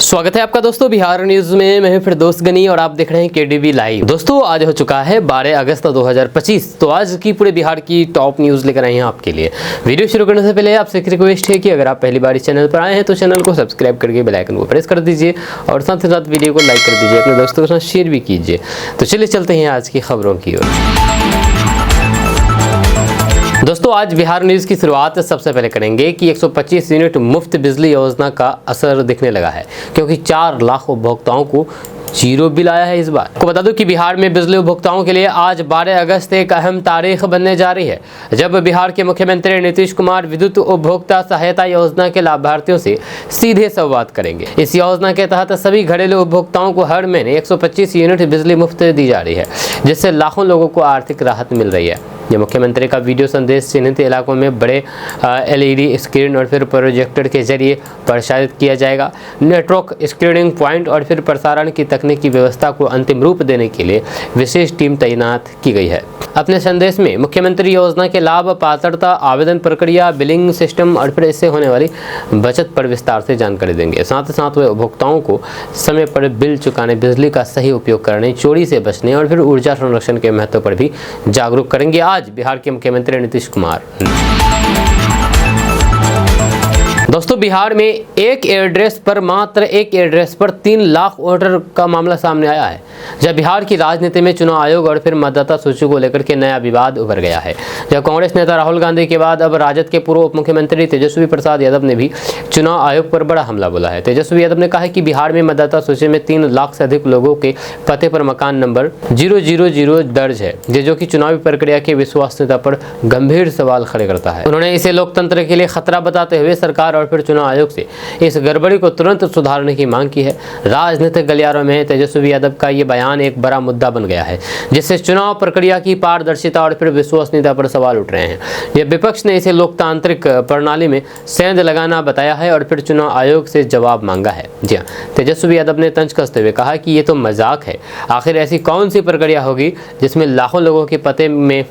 स्वागत है आपका दोस्तों बिहार न्यूज में। मैं हूं फिरदौस गनी और आप देख रहे हैं केडीवी लाइव। दोस्तों आज हो चुका है 12 अगस्त 2025। तो आज की पूरे बिहार की टॉप न्यूज लेकर आए हैं आपके लिए। वीडियो शुरू करने से पहले आपसे एक रिक्वेस्ट है कि अगर आप पहली बार इस चैनल पर आए हैं तो चैनल को सब्सक्राइब करके बेल आइकन को प्रेस कर दीजिए और साथ ही साथ वीडियो को लाइक कर दीजिए, अपने दोस्तों के साथ शेयर भी कीजिए। तो चलिए चलते हैं आज की खबरों की ओर। दोस्तों आज बिहार न्यूज़ की शुरुआत सबसे पहले करेंगे कि 125 यूनिट मुफ्त बिजली योजना का असर दिखने लगा है, क्योंकि 4 लाख उपभोक्ताओं को जीरो बिल आया है इस बार। आपको बता दूं कि बिहार में बिजली उपभोक्ताओं के लिए आज 12 अगस्त एक अहम तारीख बनने जा रही है, जब बिहार के मुख्यमंत्री नीतीश कुमार विद्युत उपभोक्ता सहायता योजना के लाभार्थियों से सीधे संवाद करेंगे। इस योजना के तहत सभी घरेलू उपभोक्ताओं को हर महीने 125 यूनिट बिजली मुफ्त दी जा रही है, जिससे लाखों लोगों को आर्थिक राहत मिल रही है। यह मुख्यमंत्री का वीडियो संदेश चिन्हित इलाकों में बड़े LED स्क्रीन और फिर प्रोजेक्टर के जरिए प्रसारित किया जाएगा। नेटवर्क स्क्रीनिंग पॉइंट और फिर प्रसारण की तकनीकी व्यवस्था को अंतिम रूप देने के लिए विशेष टीम तैनात की गई है। अपने संदेश में मुख्यमंत्री योजना के लाभ, पात्रता, आवेदन प्रक्रिया, बिलिंग सिस्टम और फिर इससे होने वाली बचत पर विस्तार से जानकारी देंगे। साथ ही साथ वे उपभोक्ताओं को समय पर बिल चुकाने, बिजली का सही उपयोग करने, चोरी से बचने और फिर ऊर्जा संरक्षण के महत्व पर भी जागरूक करेंगे आज बिहार के मुख्यमंत्री नीतीश कुमार। दोस्तों बिहार में एक एड्रेस पर 3 लाख वोटर का मामला सामने आया है, जब बिहार की राजनीति में चुनाव आयोग और फिर मतदाता सूची को लेकर के नया विवाद उभर गया है। जब कांग्रेस नेता राहुल गांधी के बाद अब राजद के पूर्व उप मुख्यमंत्री तेजस्वी प्रसाद यादव ने भी चुनाव आयोग पर बड़ा हमला बोला है। तेजस्वी यादव ने कहा कि बिहार में मतदाता सूची में 3 लाख से अधिक लोगों के पते पर मकान नंबर 000 दर्ज है, जो कि चुनावी प्रक्रिया की विश्वसनीयता पर गंभीर सवाल खड़े करता है। उन्होंने इसे लोकतंत्र के लिए खतरा बताते हुए सरकार और फिर चुनाव आयोग से इस गड़बड़ी को तुरंत सुधारने की मांग की है। राजनीतिक गलियारों में तेजस्वी यादव का ये बयान एक बड़ा मुद्दा बन गया है, जिससे चुनाव प्रक्रिया की पारदर्शिता और फिर विश्वसनीयता पर सवाल उठ रहे हैं। यह विपक्ष ने इसे लोकतांत्रिक प्रणाली में सेंध लगाना बताया है और फिर चुनाव आयोग से जवाब मांगा है। जी हाँ, तेजस्वी यादव ने तंज कसते हुए कहा कि ये तो मजाक है। आखिर ऐसी कौन सी प्रक्रिया होगी जिसमें लाखों लोगों के पते में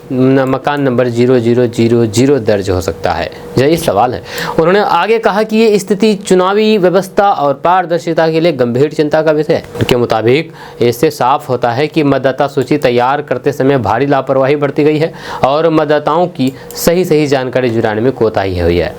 मकान नंबर 000 दर्ज हो सकता है? यही सवाल है। उन्होंने आगे कहा कि ये स्थिति चुनावी व्यवस्था और पारदर्शिता के लिए गंभीर चिंता का विषय है। उनके मुताबिक इससे साफ होता है कि मतदाता सूची तैयार करते समय भारी लापरवाही बरती गई है और मतदाताओं की सही जानकारी जुटाने में कोताही हुई है।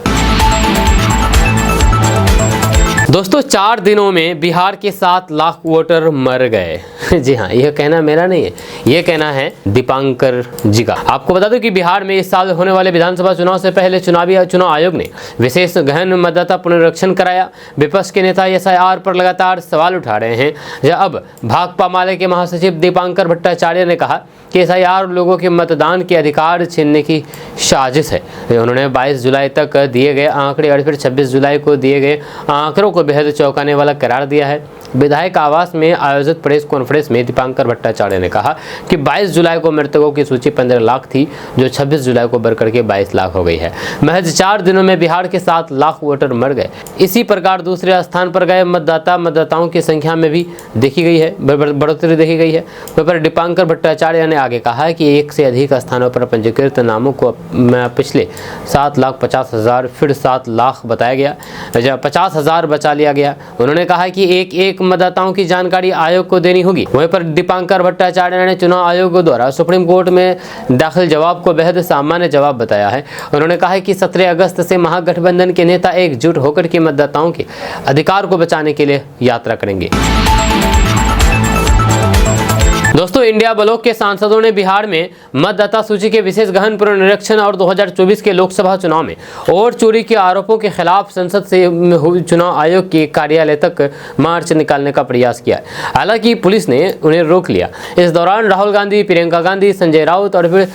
दोस्तों 4 दिनों में बिहार के 7 लाख वोटर मर गए। जी हाँ, यह कहना मेरा नहीं है, यह कहना है दीपांकर जी का। आपको बता दूं कि बिहार में इस साल होने वाले विधानसभा चुनाव से पहले चुनाव आयोग ने विशेष गहन मतदाता पुनरीक्षण कराया। विपक्ष के नेता SIR पर लगातार सवाल उठा रहे हैं। जब अब भाकपा माले के महासचिव दीपांकर भट्टाचार्य ने कहा कि SIR लोगों के मतदान के अधिकार छीनने की साजिश है। उन्होंने 22 जुलाई तक दिए गए आंकड़े और फिर 26 जुलाई को दिए गए आंकड़ों को बेहद चौंकाने वाला करार दिया है। विधायक आवास में आयोजित प्रेस कॉन्फ्रेंस में दीपांकर भट्टाचार्य ने कहा कि 22 जुलाई को मृतकों की सूची 15 लाख थी, जो 26 जुलाई को बढ़कर के 22 लाख हो गई है। महज 4 दिनों में बिहार के 7 लाख वोटर मर गए। इसी प्रकार दूसरे स्थान पर गए मतदाताओं की संख्या में भी देखी गई है, बढ़ोतरी देखी गई है। वहीं पर दीपांकर भट्टाचार्य ने आगे कहा कि 1 से अधिक स्थानों पर पंजीकृत नामों को पिछले 7,50,000 फिर 7 लाख बताया गया, जब 50,000 बचा लिया गया। उन्होंने कहा कि एक मतदाताओं की जानकारी आयोग को देनी होगी। वहीं पर दीपांकर भट्टाचार्य ने चुनाव आयोग द्वारा सुप्रीम कोर्ट में दाखिल जवाब को बेहद सामान्य जवाब बताया है। उन्होंने कहा कि 17 अगस्त से महागठबंधन के नेता एकजुट होकर के मतदाताओं के अधिकार को बचाने के लिए यात्रा करेंगे। दोस्तों इंडिया ब्लॉक के सांसदों ने बिहार में मतदाता सूची के विशेष गहन पुनरीक्षण और 2024 के लोकसभा चुनाव में और चोरी के आरोपों के खिलाफ संसद से चुनाव आयोग के कार्यालय तक मार्च निकालने का प्रयास किया। हालांकि पुलिस ने उन्हें रोक लिया। इस दौरान राहुल गांधी, प्रियंका गांधी, संजय राउत और फिर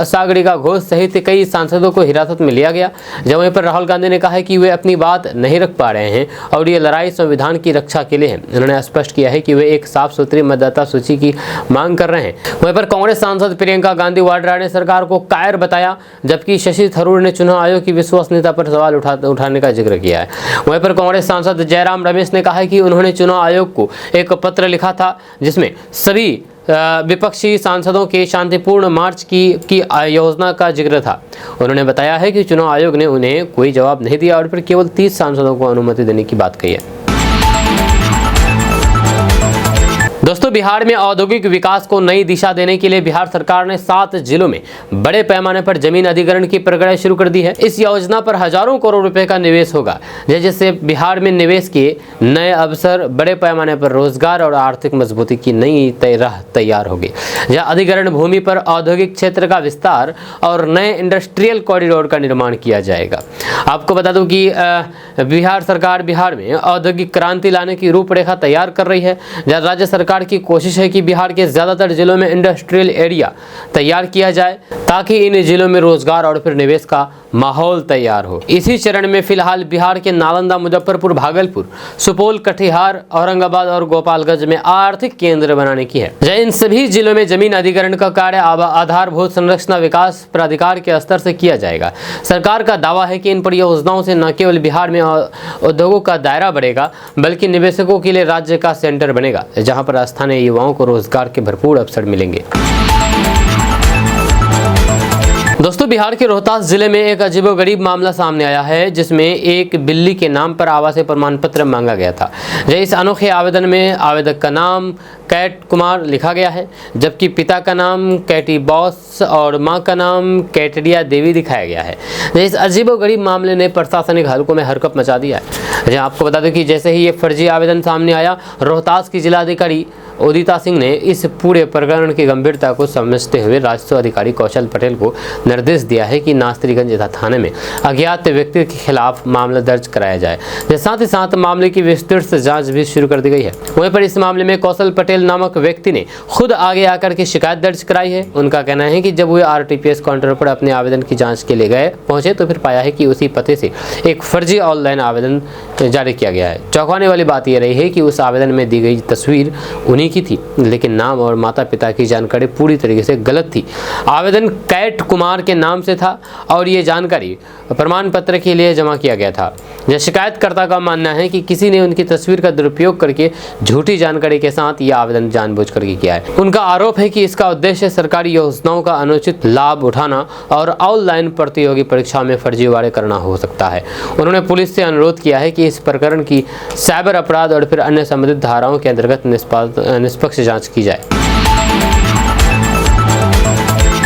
सागरिका घोष सहित कई सांसदों को हिरासत में लिया गया। जब वहीं पर राहुल गांधी ने कहा कि वे अपनी बात नहीं रख पा रहे हैं और ये लड़ाई संविधान की रक्षा के लिए है। उन्होंने स्पष्ट किया है कि वे एक साफ सुथरी मतदाता सूची की मांग कर रहे हैं। वहीं पर कांग्रेस सांसद प्रियंका गांधी वाड्रा ने सरकार को कायर बताया, जबकि शशि थरूर ने चुनाव आयोग की विश्वसनीयता पर सवाल उठाने का जिक्र किया है। वहीं पर कांग्रेस सांसद जयराम रमेश ने कहा कि उन्होंने चुनाव आयोग को एक पत्र लिखा था, जिसमें सभी विपक्षी सांसदों के शांतिपूर्ण मार्च की योजना का जिक्र था। उन्होंने बताया है कि चुनाव आयोग ने उन्हें कोई जवाब नहीं दिया और फिर केवल 30 सांसदों को अनुमति देने की बात कही है। दोस्तों, बिहार में औद्योगिक विकास को नई दिशा देने के लिए बिहार सरकार ने 7 जिलों में बड़े पैमाने पर जमीन अधिग्रहण की प्रक्रिया शुरू कर दी है। इस योजना पर हजारों करोड़ रुपए का निवेश होगा, जिससे बिहार में निवेश के नए अवसर, बड़े पैमाने पर रोजगार और आर्थिक मजबूती की नई राह तैयार होगी। यह अधिग्रहण भूमि पर औद्योगिक क्षेत्र का विस्तार और नए इंडस्ट्रियल कॉरिडोर का निर्माण किया जाएगा। आपको बता दूं कि बिहार सरकार बिहार में औद्योगिक क्रांति लाने की रूपरेखा तैयार कर रही है। राज्य सरकार की कोशिश है कि बिहार के ज्यादातर जिलों में इंडस्ट्रियल एरिया तैयार किया जाए, ताकि इन जिलों में रोजगार और फिर निवेश का माहौल तैयार हो। इसी चरण में फिलहाल बिहार के नालंदा, मुजफ्फरपुर, भागलपुर, सुपौल, कटिहार, औरंगाबाद और गोपालगंज में आर्थिक केंद्र बनाने की है। इन सभी जिलों में जमीन अधिग्रहण का कार्य आधारभूत संरचना विकास प्राधिकार के स्तर से किया जाएगा। सरकार का दावा है कि इन परियोजनाओं से न केवल बिहार में उद्योगों का दायरा बढ़ेगा, बल्कि निवेशकों के लिए राज्य का सेंटर बनेगा, जहां पर स्थानीय युवाओं को रोजगार के भरपूर अवसर मिलेंगे। दोस्तों, बिहार के रोहतास जिले में एक अजीबोगरीब मामला सामने आया है, जिसमें एक बिल्ली के नाम पर आवासीय प्रमाण पत्र मांगा गया था। इस अनोखे आवेदन में आवेदक का नाम कैट कुमार लिखा गया है, जबकि पिता का नाम कैटी बॉस और मां का नाम कैटरिया देवी दिखाया गया है। इस अजीबोगरीब मामले ने प्रशासनिक हलकों में हरकत मचा दिया है। आपको बता दें कि जैसे ही ये फर्जी आवेदन सामने आया, रोहतास की जिलाधिकारी उदिता सिंह ने इस पूरे प्रकरण की गंभीरता को समझते हुए राजस्व अधिकारी कौशल पटेल को निर्देश दिया है कि नासरीगंज थाने में अज्ञात व्यक्ति के खिलाफ मामला दर्ज कराया जाए। साथ ही साथ मामले की विस्तृत जांच भी शुरू कर दी गई है। वहीं पर इस मामले में कौशल पटेल नामक व्यक्ति ने खुद आगे आकर के शिकायत दर्ज कराई है। उनका कहना है कि जब वे आरटीपीएस काउंटर पर अपने आवेदन की जाँच के लिए पहुंचे तो फिर पाया है कि उसी पते से एक फर्जी ऑनलाइन आवेदन जारी किया गया है। चौंकाने वाली बात यह रही है कि उस आवेदन में दी गई तस्वीर उन्हीं की थी, लेकिन नाम और माता पिता की जानकारी पूरी तरीके से गलत थी। आवेदन कैट कुमार के नाम से था और ये जानकारी प्रमाण पत्र के लिए जमा किया गया था। यह शिकायतकर्ता का मानना है कि किसी ने उनकी तस्वीर का दुरुपयोग करके झूठी जानकारी के साथ यह आवेदन जानबूझ करके किया है। उनका आरोप है कि इसका उद्देश्य सरकारी योजनाओं का अनुचित लाभ उठाना और ऑनलाइन प्रतियोगी परीक्षा में फर्जीवाड़े करना हो सकता है। उन्होंने पुलिस से अनुरोध किया है कि इस प्रकरण की साइबर अपराध और फिर अन्य संबंधित धाराओं के अंतर्गत निष्पक्ष जांच की जाए।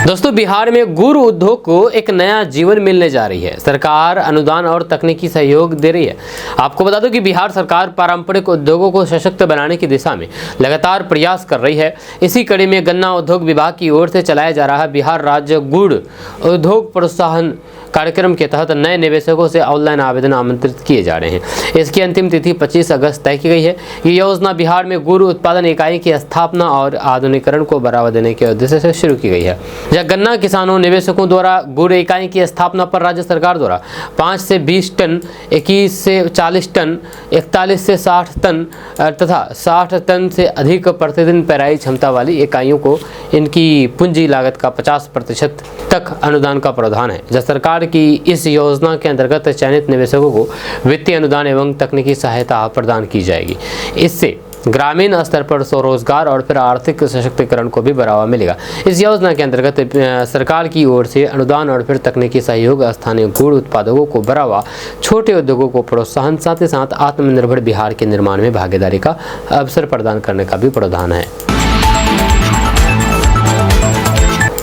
दोस्तों, बिहार में गुड़ उद्योग को एक नया जीवन मिलने जा रही है। सरकार अनुदान और तकनीकी सहयोग दे रही है। आपको बता दूं कि बिहार सरकार पारंपरिक उद्योगों को सशक्त बनाने की दिशा में लगातार प्रयास कर रही है। इसी कड़ी में गन्ना उद्योग विभाग की ओर से चलाया जा रहा बिहार राज्य गुड़ उद्योग प्रोत्साहन कार्यक्रम के तहत नए निवेशकों से ऑनलाइन आवेदन आमंत्रित किए जा रहे हैं। इसकी अंतिम तिथि 25 अगस्त तय की गई है। ये योजना बिहार में गुड़ उत्पादन इकाई की स्थापना और आधुनिकीकरण को बढ़ावा देने के उद्देश्य से शुरू की गई है। यह गन्ना किसानों निवेशकों द्वारा गुड़ इकाई की स्थापना पर राज्य सरकार द्वारा 5 से 20 टन, 21 से 40 टन, 41 से 60 टन तथा 60 टन से अधिक प्रतिदिन पेराई क्षमता वाली इकाइयों को इनकी पूंजी लागत का 50% तक अनुदान का प्रावधान है। जब सरकार की इस योजना के अंतर्गत चयनित निवेशकों को वित्तीय अनुदान एवं तकनीकी सहायता प्रदान की जाएगी। इससे ग्रामीण स्तर पर स्वरोजगार और फिर आर्थिक सशक्तिकरण को भी बढ़ावा मिलेगा। इस योजना के अंतर्गत सरकार की ओर से अनुदान और फिर तकनीकी सहयोग, स्थानीय गुड़ उत्पादकों को बढ़ावा, छोटे उद्योगों को प्रोत्साहन, साथ ही साथ आत्मनिर्भर बिहार के निर्माण में भागीदारी का अवसर प्रदान करने का भी प्रावधान है।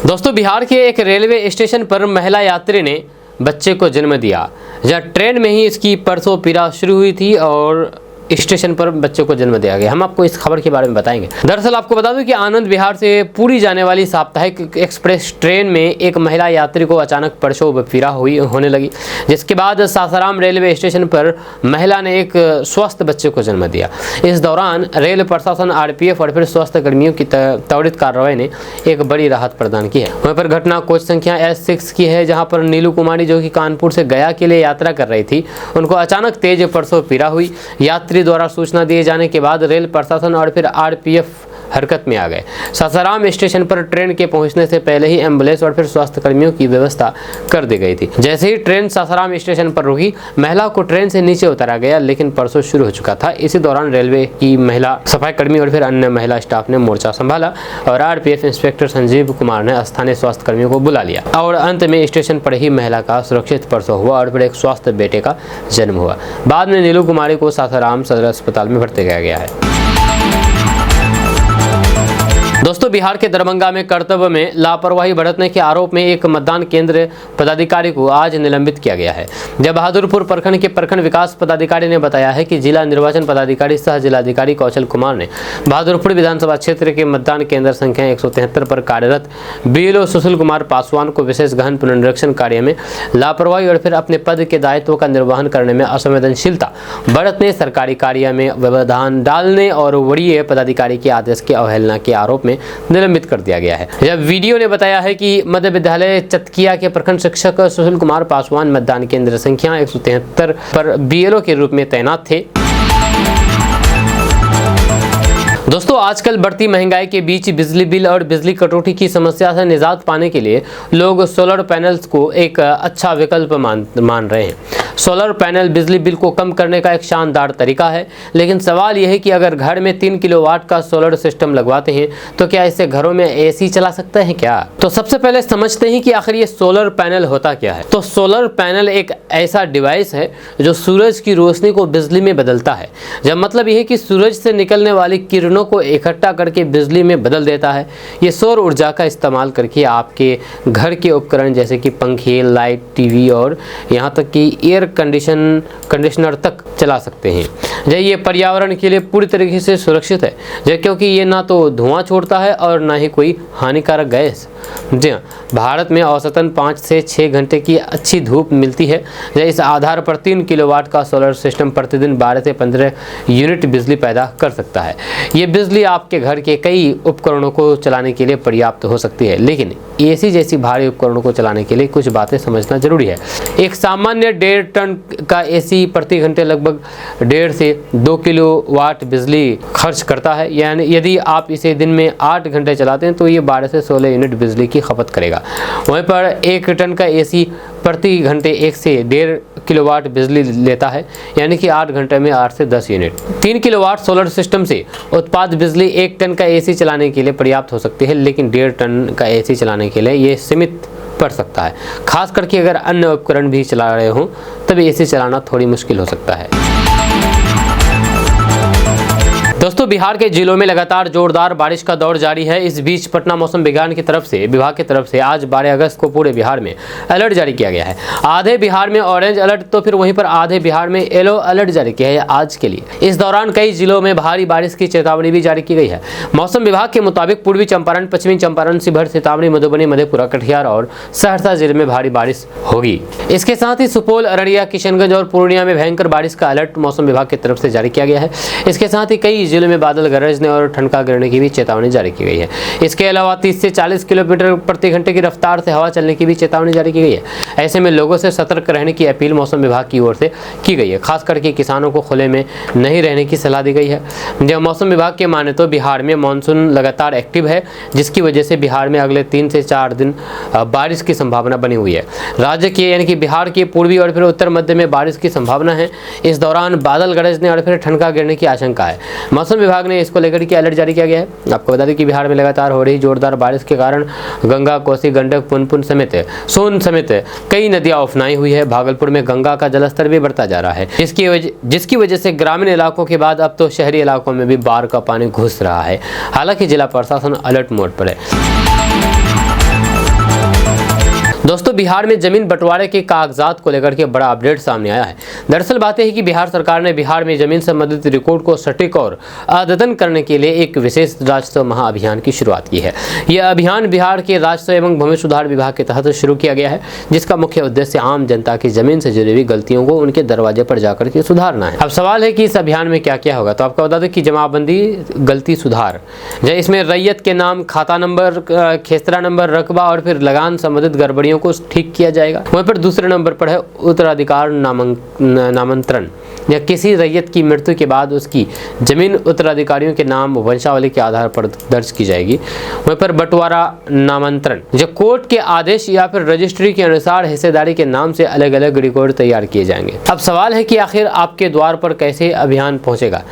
दोस्तों, बिहार के एक रेलवे स्टेशन पर महिला यात्री ने बच्चे को जन्म दिया। यह ट्रेन में ही इसकी प्रसव पीड़ा शुरू हुई थी और स्टेशन पर बच्चे को जन्म दिया गया। हम आपको इस खबर के बारे में बताएंगे। दरअसल आपको बता दूं कि आनंद विहार से पुरी जाने वाली साप्ताहिक एक्सप्रेस ट्रेन में एक महिला यात्री को अचानक प्रसव पीड़ा होने लगी, जिसके बाद सासाराम रेलवे स्टेशन पर महिला ने एक स्वस्थ बच्चे को जन्म दिया। इस दौरान रेल प्रशासन, आरपीएफ और फिर स्वास्थ्य कर्मियों की त्वरित कार्रवाई ने एक बड़ी राहत प्रदान की है। वहीं पर घटना कोच संख्या S6 की है, जहाँ पर नीलू कुमारी, जो कि कानपुर से गया के लिए यात्रा कर रही थी, उनको अचानक तेज प्रसव पीड़ा हुई। यात्री द्वारा सूचना दिए जाने के बाद रेल प्रशासन और फिर आरपीएफ हरकत में आ गए। सासाराम स्टेशन पर ट्रेन के पहुंचने से पहले ही एम्बुलेंस और फिर स्वास्थ्य कर्मियों की व्यवस्था कर दी गई थी। जैसे ही ट्रेन सासाराम स्टेशन पर रुकी, महिला को ट्रेन से नीचे उतारा गया, लेकिन प्रसव शुरू हो चुका था। इसी दौरान रेलवे की महिला सफाई कर्मी और फिर अन्य महिला स्टाफ ने मोर्चा संभाला और आरपीएफ इंस्पेक्टर संजीव कुमार ने स्थानीय स्वास्थ्य कर्मियों को बुला लिया और अंत में स्टेशन पर ही महिला का सुरक्षित प्रसव हुआ और फिर एक स्वस्थ बेटे का जन्म हुआ। बाद में नीलू कुमारी को सासाराम सदर अस्पताल में भर्ती किया गया है। दोस्तों, बिहार के दरभंगा में कर्तव्य में लापरवाही बरतने के आरोप में एक मतदान केंद्र पदाधिकारी को आज निलंबित किया गया है। जब बहादुरपुर प्रखंड के प्रखंड विकास पदाधिकारी ने बताया है कि जिला निर्वाचन पदाधिकारी सह जिलाधिकारी कौशल कुमार ने बहादुरपुर विधानसभा क्षेत्र के मतदान केंद्र संख्या 173 पर कार्यरत BLO सुशील कुमार पासवान को विशेष गहन पुनरीक्षण कार्य में लापरवाही और फिर अपने पद के दायित्व का निर्वहन करने में असंवेदनशीलता बरतने, सरकारी कार्य में व्यवधान डालने और वरीय पदाधिकारी के आदेश की अवहेलना के आरोप में निलंबित कर दिया गया है। जब वीडियो ने बताया है कि मध्य विद्यालय चतकिया के प्रखंड शिक्षक सुशील कुमार पासवान मतदान केंद्र संख्या 173 पर BLO के रूप में तैनात थे। दोस्तों, आजकल बढ़ती महंगाई के बीच बिजली बिल और बिजली कटौती की समस्या से निजात पाने के लिए लोग सोलर पैनल्स को एक अच्छा विकल्प मान रहे हैं। सोलर पैनल बिजली बिल को कम करने का एक शानदार तरीका है, लेकिन सवाल यह है कि अगर घर में 3 किलोवाट का सोलर सिस्टम लगवाते हैं तो क्या इससे घरों में AC चला सकते हैं क्या? तो सबसे पहले समझते हैं कि आखिर ये सोलर पैनल होता क्या है। तो सोलर पैनल एक ऐसा डिवाइस है जो सूरज की रोशनी को बिजली में बदलता है। जब मतलब यह है कि सूरज से निकलने वाली किरणों को इकट्ठा करके बिजली में बदल देता है। ये सौर ऊर्जा का इस्तेमाल करके आपके घर के उपकरण जैसे कि पंखे, लाइट, टीवी और यहाँ तक कि एयर कंडीशनर तक चला सकते हैं। ये पर्यावरण के लिए पूरी तरीके से सुरक्षित है, क्योंकि ये ना तो धुआं छोड़ता है और ना ही कोई हानिकारक गैस। जी हाँ, भारत में औसतन 5 से 6 घंटे की अच्छी धूप मिलती है। इस आधार पर 3 किलोवाट का सोलर सिस्टम प्रतिदिन 12 से 15 यूनिट बिजली पैदा कर सकता है। ये बिजली आपके घर के कई उपकरणों को चलाने के लिए पर्याप्त हो सकती है, लेकिन AC जैसी भारी उपकरणों को चलाने के लिए कुछ बातें समझना जरूरी है। एक सामान्य 1.5 टन का AC प्रति घंटे लगभग 1.5 से 2 किलोवाट बिजली खर्च करता है। यानी यदि आप इसे दिन में 8 घंटे चलाते हैं तो ये 12 से 16 यूनिट बिजली की खपत करेगा। वहीं पर 1 टन का AC प्रति घंटे 1 से 1.5 किलोवाट बिजली लेता है, यानी कि 8 घंटे में 8 से 10 यूनिट। 3 किलोवाट सोलर सिस्टम से उत्पाद बिजली 1 टन का AC चलाने के लिए पर्याप्त हो सकती है, लेकिन 1.5 टन का AC चलाने के लिए ये सीमित पड़ सकता है। खास करके अगर अन्य उपकरण भी चला रहे हों तब AC चलाना थोड़ी मुश्किल हो सकता है। दोस्तों, बिहार के जिलों में लगातार जोरदार बारिश का दौर जारी है। इस बीच पटना मौसम विभाग की तरफ से आज 12 अगस्त को पूरे बिहार में अलर्ट जारी किया गया है। आधे बिहार में ऑरेंज अलर्ट तो फिर वहीं पर आधे बिहार में येलो अलर्ट जारी किया है आज के लिए। इस दौरान कई जिलों में भारी बारिश की चेतावनी भी जारी की गई है। मौसम विभाग के मुताबिक पूर्वी चंपारण, पश्चिमी चंपारण, शिवहर, सीतामढ़ी, मधुबनी, मधेपुरा, कटिहार और सहरसा जिले में भारी बारिश होगी। इसके साथ ही सुपौल, अररिया, किशनगंज और पूर्णिया में भयंकर बारिश का अलर्ट मौसम विभाग की तरफ से जारी किया गया है। इसके साथ ही कई जिलों में बादल गरजने और ठनका गिरने की भी चेतावनी जारी की गई है। इसके अलावा 30 से 40 किलोमीटर प्रति घंटे की रफ्तार से हवा चलने की भी चेतावनी जारी की गई है। ऐसे में लोगों से सतर्क रहने की अपील मौसम विभाग की ओर से की गई है। खास करके किसानों को खुले में नहीं रहने की सलाह दी गई है। जब मौसम विभाग के माने तो बिहार में मानसून लगातार एक्टिव है, जिसकी वजह से बिहार में अगले 3 से 4 दिन बारिश की संभावना बनी हुई है। राज्य के यानी कि बिहार के पूर्वी और फिर उत्तर मध्य में बारिश की संभावना है। इस दौरान बादल गरजने और फिर ठनका गिरने की आशंका है। मौसम विभाग ने इसको लेकर के अलर्ट जारी किया गया है। आपको बता दें कि बिहार में लगातार हो रही जोरदार बारिश के कारण गंगा, कोसी, गंडक, पुनपुन समेत सोन समेत कई नदियां उफनाई हुई है। भागलपुर में गंगा का जलस्तर भी बढ़ता जा रहा है, जिसकी वजह से ग्रामीण इलाकों के बाद अब तो शहरी इलाकों में भी बाढ़ का पानी घुस रहा है। हालांकि जिला प्रशासन अलर्ट मोड पर है। दोस्तों, बिहार में जमीन बंटवारे के कागजात को लेकर के बड़ा अपडेट सामने आया है। दरअसल बात यह है कि बिहार सरकार ने बिहार में जमीन संबंधित रिकॉर्ड को सटीक और अद्यतन करने के लिए एक विशेष राजस्व महाअभियान की शुरुआत की है। यह अभियान बिहार के राजस्व एवं भूमि सुधार विभाग के तहत शुरू किया गया है, जिसका मुख्य उद्देश्य आम जनता की जमीन से जुड़ी हुई गलतियों को उनके दरवाजे पर जाकर के सुधारना है। अब सवाल है कि इस अभियान में क्या क्या होगा। तो आपको बता दें कि जमाबंदी, गलती सुधार, इसमें रैयत के नाम, खाता नंबर, खेसरा नंबर, रकबा और फिर लगान संबंधित गड़बड़ियों को ठीक किया जाएगा। वहीं पर दूसरे नंबर पर है उत्तराधिकार नामांतरण, या किसी रैयत की मृत्यु के बाद उसकी जमीन उत्तराधिकारियों के नाम वंशावली के आधार पर दर्ज की जाएगी। वहीं पर बंटवारा नामांतरण, जो कोर्ट के आदेश या फिर रजिस्ट्री के अनुसार हिस्सेदारी के नाम से अलग अलग रिकॉर्ड तैयार किए जाएंगे। अब सवाल है कि आखिर आपके द्वार पर कैसे अभियान पहुंचेगा।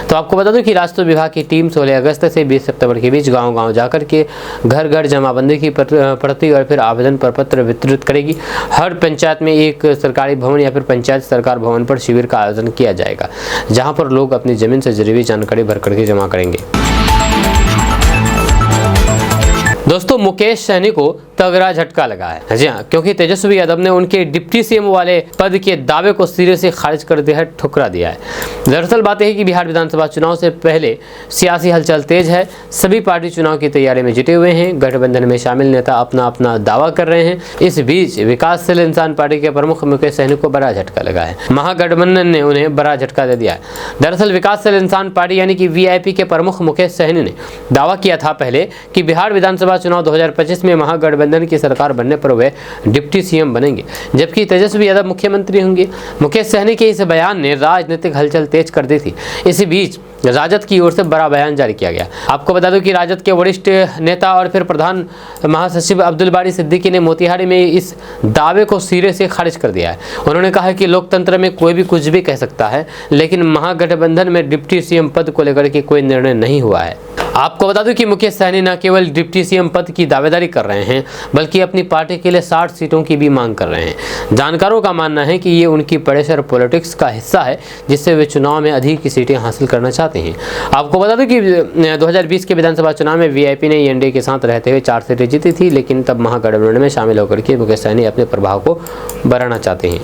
तो आपको बता दूं कि राजस्व विभाग की टीम 16 अगस्त से 20 सितंबर के बीच गांव-गांव जाकर के घर घर जमाबंदी की प्रति और फिर आवेदन पत्र वितरित करेगी। हर पंचायत में एक सरकारी भवन या फिर पंचायत सरकार भवन पर शिविर का आयोजन किया जाएगा, जहां पर लोग अपनी जमीन से जुड़ी हुई जानकारी भर करके जमा करेंगे। दोस्तों मुकेश सहनी को तगड़ा झटका लगा है। जी हाँ, क्योंकि तेजस्वी यादव ने उनके डिप्टी सीएम वाले पद के दावे को सिरे से खारिज कर दिया है, ठुकरा दिया है। दरअसल बात यह है कि बिहार विधानसभा चुनाव से पहले सियासी हलचल तेज है। सभी पार्टी चुनाव की तैयारी में जुटे हुए हैं। गठबंधन में शामिल नेता अपना अपना दावा कर रहे हैं। इस बीच विकासशील इंसान पार्टी के प्रमुख मुकेश सहनी को बड़ा झटका लगा है। महागठबंधन ने उन्हें बड़ा झटका दे दिया है। दरअसल विकासशील इंसान पार्टी यानी कि वीआईपी के प्रमुख मुकेश सहनी ने दावा किया था पहले कि बिहार विधानसभा चुनाव 2025 में महागठबंधन की सरकार बनने पर वे डिप्टी सीएम बनेंगे, जबकि तेजस्वी यादव मुख्यमंत्री होंगे। मुकेश सहनी के इस बयान ने राजनीतिक हलचल तेज कर दी थी। इसी बीच राजद की ओर से बड़ा बयान जारी किया गया। आपको बता दूं कि राजद के वरिष्ठ नेता और फिर प्रधान महासचिव अब्दुल बारी सिद्दीकी ने मोतिहारी में इस दावे को सिरे से खारिज कर दिया है। उन्होंने कहा कि लोकतंत्र में कोई भी कुछ भी कह सकता है, लेकिन महागठबंधन में डिप्टी सीएम पद को लेकर के कोई निर्णय नहीं हुआ है। आपको बता दूं कि मुकेश सहनी न केवल डिप्टी सीएम पद की दावेदारी कर रहे हैं, बल्कि अपनी पार्टी के लिए 60 सीटों की भी मांग कर रहे हैं। जानकारों का मानना है कि ये उनकी प्रेशर पॉलिटिक्स का हिस्सा है, जिससे वे चुनाव में अधिक की सीटें हासिल करना चाहते हैं। आपको बता दूं कि 2020 के विधानसभा चुनाव में वीआईपी ने एनडीए के साथ रहते हुए 4 सीटें जीती थी, लेकिन तब महागठबंधन में शामिल होकर के मुकेश सहनी अपने प्रभाव को बढ़ाना चाहते हैं।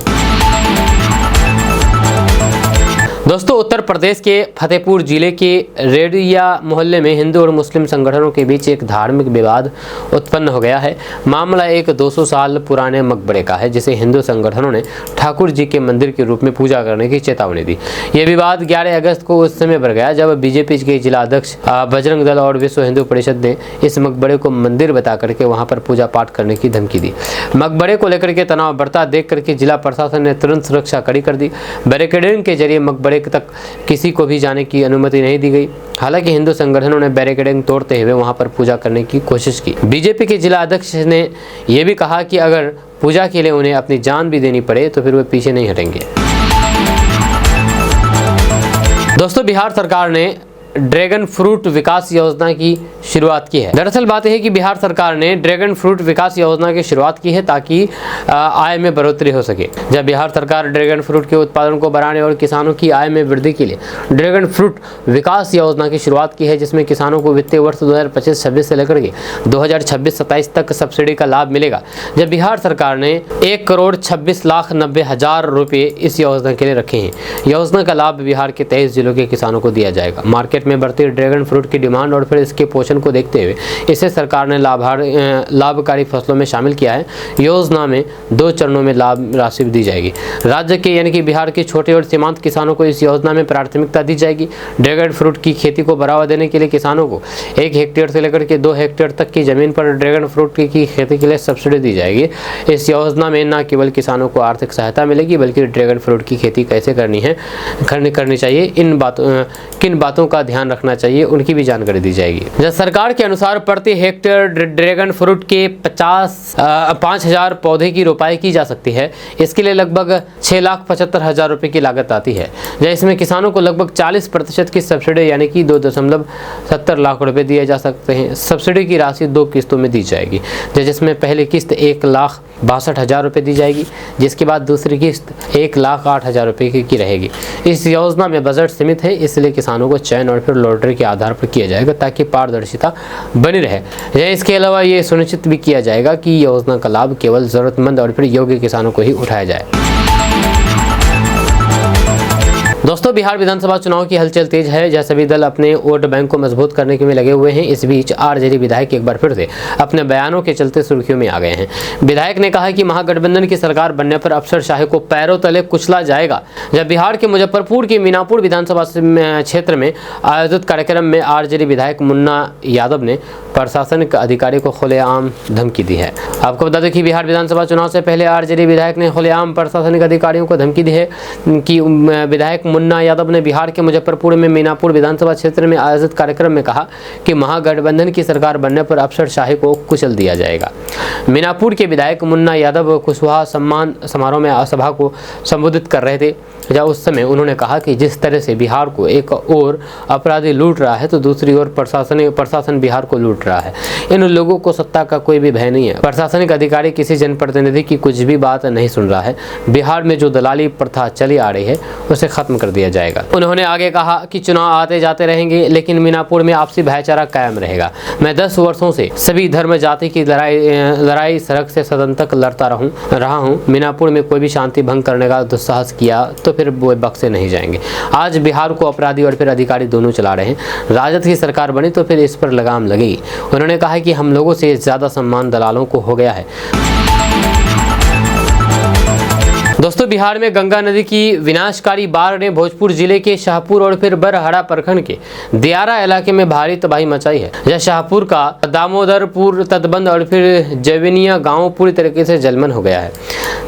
दोस्तों उत्तर प्रदेश के फतेहपुर जिले के रेडिया मोहल्ले में हिंदू और मुस्लिम संगठनों के बीच एक धार्मिक विवाद उत्पन्न हो गया है। मामला एक 200 साल पुराने मकबरे का है, जिसे हिंदू संगठनों ने ठाकुर जी के मंदिर के रूप में पूजा करने की चेतावनी दी। यह विवाद 11 अगस्त को उस समय बढ़ गया जब बीजेपी के जिला अध्यक्ष बजरंग दल और विश्व हिंदू परिषद ने इस मकबरे को मंदिर बता करके वहां पर पूजा पाठ करने की धमकी दी। मकबरे को लेकर के तनाव बढ़ता देख करके जिला प्रशासन ने तुरंत सुरक्षा कड़ी कर दी। बैरिकेडिंग के जरिए मकबरे तक किसी को भी जाने की अनुमति नहीं दी गई। हालांकि हिंदू संगठनों ने बैरिकेडिंग तोड़ते हुए वहां पर पूजा करने की कोशिश की। बीजेपी के जिला अध्यक्ष ने यह भी कहा कि अगर पूजा के लिए उन्हें अपनी जान भी देनी पड़े तो फिर वे पीछे नहीं हटेंगे। दोस्तों बिहार सरकार ने ड्रैगन फ्रूट विकास योजना की शुरुआत की है। दरअसल बात यह है कि बिहार सरकार ने ड्रैगन फ्रूट विकास योजना की शुरुआत की है ताकि आय में बढ़ोतरी हो सके। जब बिहार सरकार ड्रैगन फ्रूट के उत्पादन को बढ़ाने और किसानों की आय में वृद्धि के लिए ड्रैगन फ्रूट विकास योजना की शुरुआत की है, जिसमें किसानों को वित्तीय वर्ष 2025-26 से लेकर के 2026-27 तक सब्सिडी का लाभ मिलेगा। जब बिहार सरकार ने 1,26,90,000 रुपये इस योजना के लिए रखे हैं। योजना का लाभ बिहार के 23 जिलों के किसानों को दिया जाएगा। मार्केट में बढ़ती ड्रैगन फ्रूट की डिमांड और फिर इसके पोषण को देखते हुए इसे सरकार ने लाभकारी फसलों में शामिल किया है। योजना में 2 चरणों में लाभ राशि दी जाएगी। राज्य के यानी कि बिहार के छोटे और सीमांत किसानों को इस योजना में प्राथमिकता दी जाएगी। ड्रैगन फ्रूट की खेती को बढ़ावा देने के लिए किसानों को 1 हेक्टेयर से लेकर के 2 हेक्टेयर तक की जमीन पर ड्रैगन फ्रूट की खेती के लिए सब्सिडी दी जाएगी। इस योजना में न केवल किसानों को आर्थिक सहायता मिलेगी, बल्कि ड्रैगन फ्रूट की खेती कैसे करनी चाहिए, किन बातों का ध्यान रखना चाहिए, उनकी भी जानकारी दी जाएगी। जब सरकार के अनुसार प्रति हेक्टेयर ड्रैगन फ्रूट के 5,000 पौधे की रोपाई की जा सकती है। इसके लिए लगभग 6,75,000 रुपए की लागत आती है। इसमें किसानों को लगभग 40% की सब्सिडी यानी कि 2.70 लाख रुपए दिए जा सकते हैं। सब्सिडी की राशि 2 किस्तों में दी जाएगी, जिसमें पहली किस्त 1,62,000 रुपए दी जाएगी, जिसके बाद दूसरी किस्त 1,08,000 रुपए की रहेगी। इस योजना में बजट सीमित है, इसलिए किसानों को चयन और फिर लॉटरी के आधार पर किया जाएगा ताकि पारदर्शिता बनी रहे। इसके अलावा ये सुनिश्चित भी किया जाएगा कि योजना का लाभ केवल जरूरतमंद और फिर योग्य किसानों को ही उठाया जाए। दोस्तों बिहार विधानसभा चुनाव की हलचल तेज है, जहां सभी दल अपने वोट बैंक को मजबूत करने में लगे हुए हैं। इस बीच आरजेडी विधायक एक बार फिर से अपने बयानों के चलते सुर्खियों में आ गए हैं। विधायक ने कहा कि महागठबंधन की सरकार बनने पर अफसरशाही को पैरों तले कुचला जाएगा। जब बिहार के मुजफ्फरपुर के मीनापुर विधानसभा क्षेत्र में आयोजित कार्यक्रम में आरजेडी विधायक मुन्ना यादव ने प्रशासनिक अधिकारी को खुलेआम धमकी दी है। आपको बता दें कि बिहार विधानसभा चुनाव से पहले आरजेडी विधायक ने खुलेआम प्रशासनिक अधिकारियों को धमकी दी है कि विधायक मुन्ना यादव ने बिहार के मुजफ्फरपुर में मीनापुर विधानसभा क्षेत्र में आयोजित कार्यक्रम में कहा कि महागठबंधन की सरकार बनने पर अफसरशाही को कुचल दिया जाएगा। मीनापुर के विधायक मुन्ना यादव कुशवाहा सम्मान समारोह में सभा को संबोधित कर रहे थे, जहाँ उस समय उन्होंने कहा कि जिस तरह से बिहार को एक ओर अपराधी लूट रहा है तो दूसरी ओर प्रशासन बिहार को लूट रहा है। इन लोगों को सत्ता का कोई भी भय नहीं है। प्रशासनिक अधिकारी किसी जनप्रतिनिधि की कुछ भी बात नहीं सुन रहा है। बिहार में जो दलाली प्रथा चली आ रही है उसे खत्म कर दिया जाएगा। उन्होंने आगे कहा कि चुनाव आते जाते रहेंगे, लेकिन मीनापुर में आपसी भाईचारा कायम रहेगा। मैं 10 वर्षों से सभी धर्म जाति की लड़ाई सड़क से सदन तक लड़ता रहा हूँ। मीनापुर में कोई भी शांति भंग करने का दुस्साहस किया तो फिर वो बख्शे नहीं जाएंगे। आज बिहार को अपराधी और फिर अधिकारी दोनों चला रहे हैं। राजद की सरकार बनी तो फिर इस पर लगाम लगेगी। उन्होंने कहा कि हम लोगों से ज्यादा सम्मान दलालों को हो गया है। दोस्तों, बिहार में गंगा नदी की विनाशकारी बाढ़ ने भोजपुर जिले के शाहपुर और फिर बरहड़ा प्रखंड के दियारा इलाके में भारी तबाही मचाई है। यह शाहपुर का दामोदरपुर तटबंध और फिर जवेनिया गांव पूरी तरीके से जलमग्न हो गया है।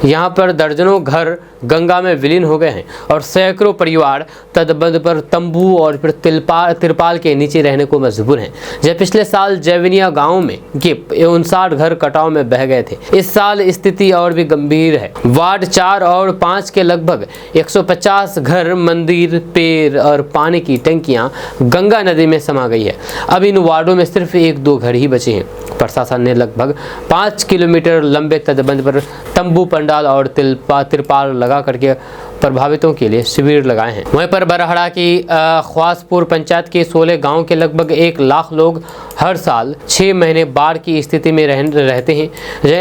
यहाँ पर दर्जनों घर गंगा में विलीन हो गए हैं और सैकड़ों परिवार तटबंध पर तंबू और फिर तिरपाल के नीचे रहने को मजबूर हैं। जब पिछले साल जवेनिया गांव में के 59 घर कटाव में बह गए थे, इस साल स्थिति और भी गंभीर है। वार्ड 4 और 5 के लगभग 150 घर, मंदिर, पेड़ और पानी की टंकियां गंगा नदी में समा गई है। अब इन वार्डों में सिर्फ 1-2 घर ही बचे हैं। प्रशासन ने लगभग 5 किलोमीटर लंबे तटबंध पर तंबू, पंडाल और तिरपाल लगा करके प्रभावितों के लिए शिविर लगाए हैं। वहीं पर बरहड़ा की ख्वासपुर पंचायत के 16 गांव के लगभग 1 लाख लोग हर साल 6 महीने बाढ़ की स्थिति में रहते हैं।